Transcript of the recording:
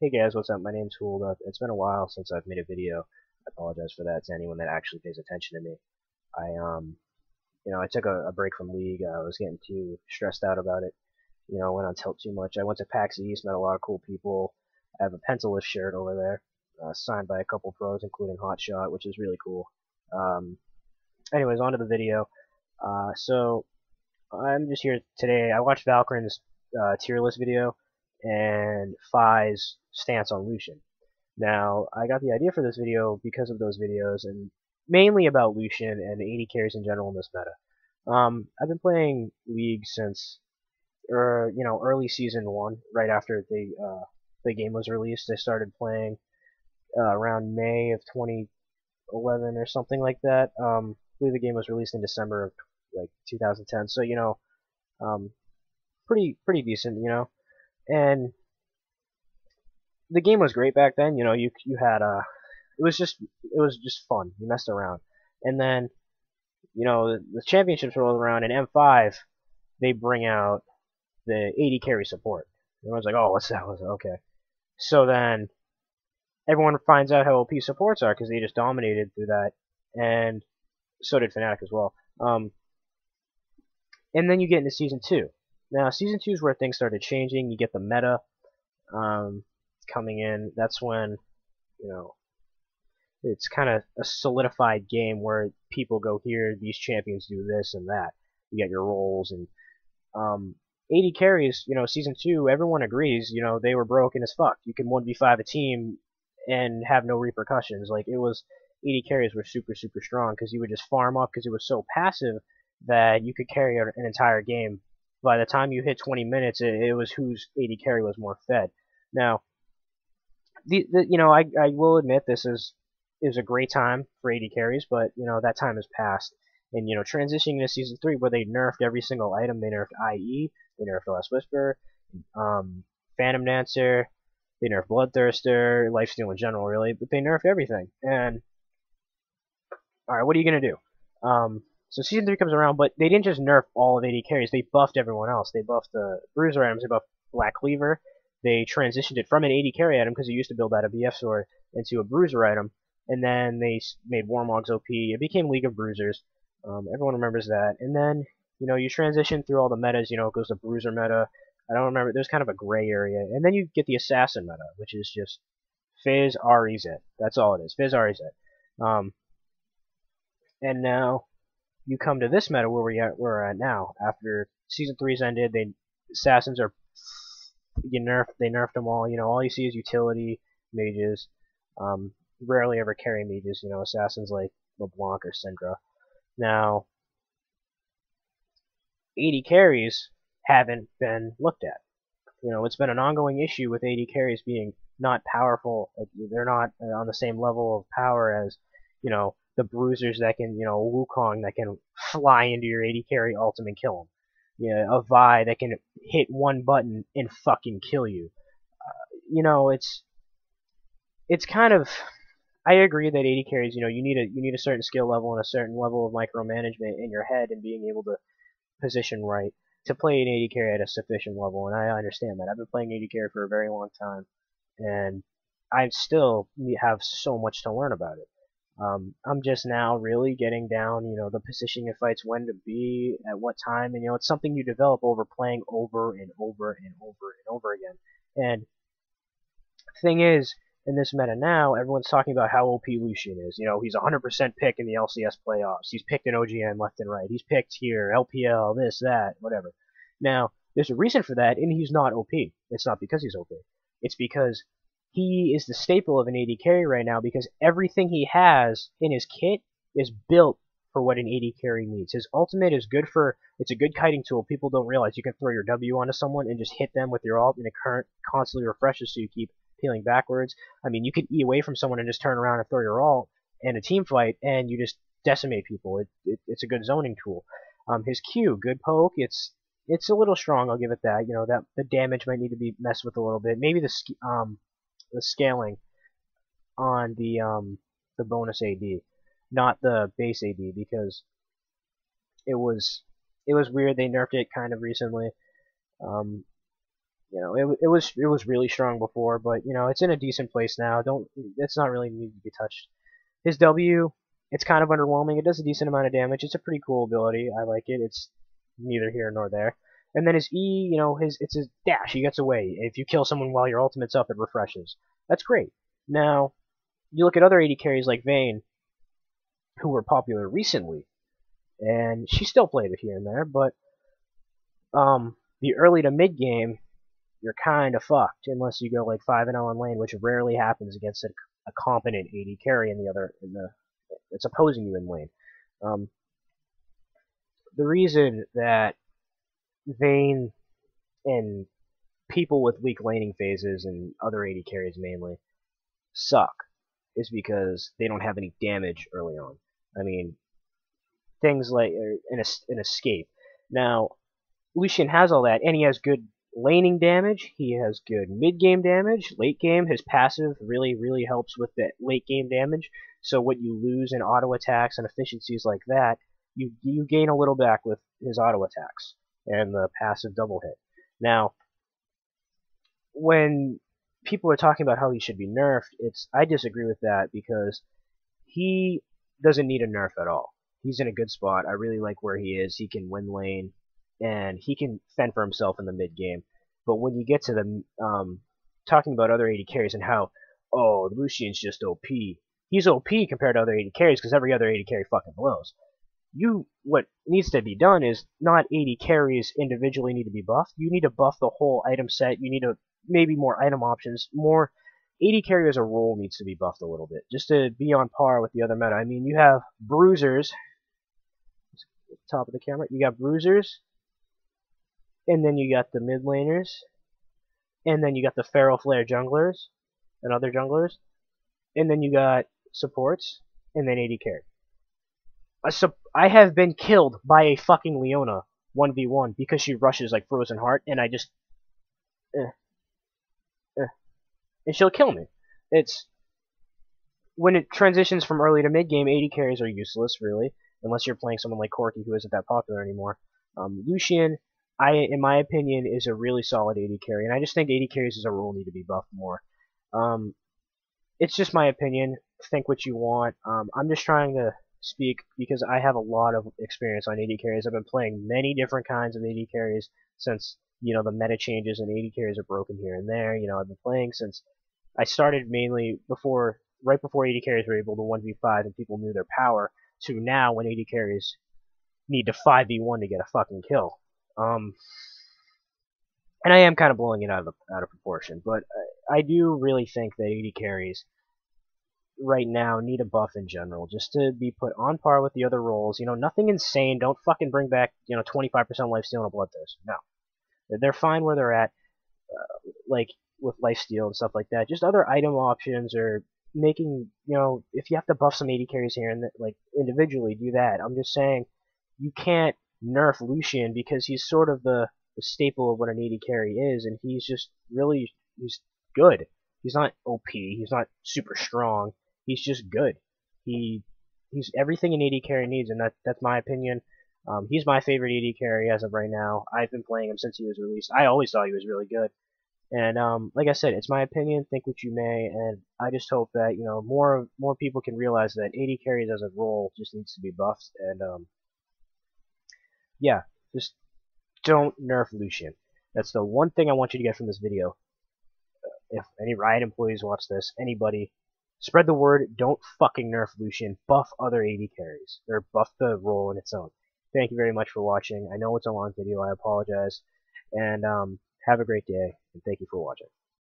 Hey guys, what's up? My name's Hold Up. It's been a while since I've made a video. I apologize for that to anyone that actually pays attention to me. I took a break from League. I was getting too stressed out about it. Went on tilt too much. I went to PAX East, met a lot of cool people. I have a Pentalift shirt over there, signed by a couple pros, including Hotshot, which is really cool. Um, Anyways, on to the video. So I'm just here today. I watched Valkyrin's tier list video and Fi's stance on Lucian. Now, I got the idea for this video because of those videos, and mainly about Lucian and AD carries in general in this meta. I've been playing League since, early season 1, right after the game was released. I started playing around May of 2011 or something like that. I believe the game was released in December of 2010. So um, pretty decent, and the game was great back then. You had it was just fun. You messed around, and then the championships rolled around, and M5 they bring out the AD carry support. Everyone's like, oh, what's that? Okay. So then everyone finds out how OP supports are because they just dominated through that, and so did Fnatic as well. And then you get into season 2. Now season 2 is where things started changing. You get the meta coming in. That's when it's kind of a solidified game where people go here, these champions do this and that. You get your roles, and AD carries, season 2, everyone agrees, they were broken as fuck. You can 1v5 a team and have no repercussions. Like, it was, AD carries were super, super strong because you would just farm up because it was so passive that you could carry an entire game. By the time you hit 20 minutes, it was whose AD carry was more fed. Now, I will admit this is a great time for AD carries, but that time has passed. And transitioning to season 3, where they nerfed every single item, they nerfed IE, they nerfed Last Whisper, Phantom Dancer, they nerfed Bloodthirster, Lifesteal in general, really, but they nerfed everything. And alright, what are you gonna do? So season 3 comes around, but they didn't just nerf all of AD carries, they buffed everyone else. They buffed the Bruiser items, they buffed Black Cleaver, they transitioned it from an AD carry item, because it used to build out a BF sword, into a Bruiser item, and then they made Warmog's OP. It became League of Bruisers. Everyone remembers that. And then, you transition through all the metas, it goes to Bruiser meta. I don't remember, there's kind of a gray area. And then you get the Assassin meta, which is just Fizz, REZ. That's all it is, Fizz, REZ. And now, you come to this meta where we're at now. After Season 3's ended, Assassins are, they nerfed them all. All you see is utility, mages, rarely ever carry mages, assassins like LeBlanc or Syndra. Now, AD carries haven't been looked at. It's been an ongoing issue with AD carries being not powerful. Like, they're not on the same level of power as, the bruisers that can, Wukong that can fly into your AD carry ultimate and kill him. A Vi that can hit one button and fucking kill you. It's kind of, I agree that AD carries, you need a certain skill level and a certain level of micromanagement in your head and being able to position right to play an AD carry at a sufficient level, and I understand that. I've been playing AD carry for a very long time, and I still have so much to learn about it. I'm just now really getting down, the positioning of fights, when to be, at what time, and it's something you develop over playing over and over and over and over again. And the thing is, in this meta now, everyone's talking about how OP Lucian is. He's 100% pick in the LCS playoffs. He's picked in OGN left and right. He's picked here, LPL, this, that, whatever. Now, there's a reason for that, and he's not OP. It's not because he's OP. It's because he is the staple of an AD carry right now, because everything he has in his kit is built for what an AD carry needs. His ultimate is good for, it's a good kiting tool. People don't realize you can throw your W onto someone and just hit them with your ult, and it constantly refreshes so you keep peeling backwards. I mean, you can E away from someone and just turn around and throw your ult in a team fight, and you just decimate people. It's a good zoning tool. His Q, good poke. It's a little strong, I'll give it that. That the damage might need to be messed with a little bit. Maybe the scaling on the bonus AD, not the base AD, because it was weird. They nerfed it kind of recently. You know, it was really strong before, but you know, it's in a decent place now. Don't It's not really need to be touched. His W, it's kind of underwhelming. It does a decent amount of damage. It's a pretty cool ability. I like it. It's neither here nor there. And then his E, you know, it's his dash. He gets away. If you kill someone while your ultimate's up, it refreshes. That's great. Now, you look at other AD carries like Vayne, who were popular recently, and she still played it here and there, but the early to mid game, you're kind of fucked unless you go like 5-0 in lane, which rarely happens against a competent AD carry that's opposing you in lane. Um, the reason that Vayne and people with weak laning phases and other AD carries mainly suck is because they don't have any damage early on. I mean, things like an escape. Now, Lucian has all that, and he has good laning damage. He has good mid-game damage. Late game, his passive really, really helps with the late-game damage. So what you lose in auto attacks and efficiencies like that, you gain a little back with his auto attacks and the passive double hit. Now, when people are talking about how he should be nerfed, I disagree with that because he doesn't need a nerf at all. He's in a good spot. I really like where he is. He can win lane, and he can fend for himself in the mid game. But when you get to the talking about other AD carries and how, oh, Lucian's just OP. He's OP compared to other AD carries because every other AD carry fucking blows. What needs to be done is not AD carries individually need to be buffed. You need to buff the whole item set. You need to maybe more item options. More AD carry as a role needs to be buffed a little bit just to be on par with the other meta. I mean, you have bruisers. Top of the camera. You got bruisers, and then you got the mid laners, and then you got the Feral Flare junglers and other junglers, and then you got supports, and then AD carry. I have been killed by a fucking Leona 1v1 because she rushes like Frozen Heart, and I just and she'll kill me. It's when it transitions from early to mid game, AD carries are useless really, unless you're playing someone like Corki who isn't that popular anymore. Lucian, in my opinion, is a really solid AD carry, and I just think AD carries as a rule need to be buffed more. It's just my opinion. Think what you want. I'm just trying to speak because I have a lot of experience on AD carries. I've been playing many different kinds of AD carries since the meta changes and AD carries are broken here and there. I've been playing since I started mainly right before AD carries were able to 1v5 and people knew their power, to now when AD carries need to 5v1 to get a fucking kill. And I am kind of blowing it out of proportion, but I do really think that AD carries right now need a buff in general, just to be put on par with the other roles. Nothing insane. Don't fucking bring back 25% lifesteal and a bloodthirst. No, they're fine where they're at, like with lifesteal and stuff like that. Just other item options, or making if you have to buff some AD carries here and like individually, do that. I'm just saying you can't nerf Lucian because he's sort of the staple of what an AD carry is, and he's good. He's not OP. He's not super strong. He's just good. He's everything an AD carry needs, and that's my opinion. He's my favorite AD carry as of right now. I've been playing him since he was released. I always thought he was really good. And like I said, it's my opinion. Think what you may, and I just hope that more people can realize that AD carries as a role just needs to be buffed. And yeah, just don't nerf Lucian. That's the one thing I want you to get from this video. If any Riot employees watch this, anybody, spread the word. Don't fucking nerf Lucian. Buff other AD carries, or buff the role in its own. Thank you very much for watching. I know it's a long video. I apologize. And have a great day, and thank you for watching.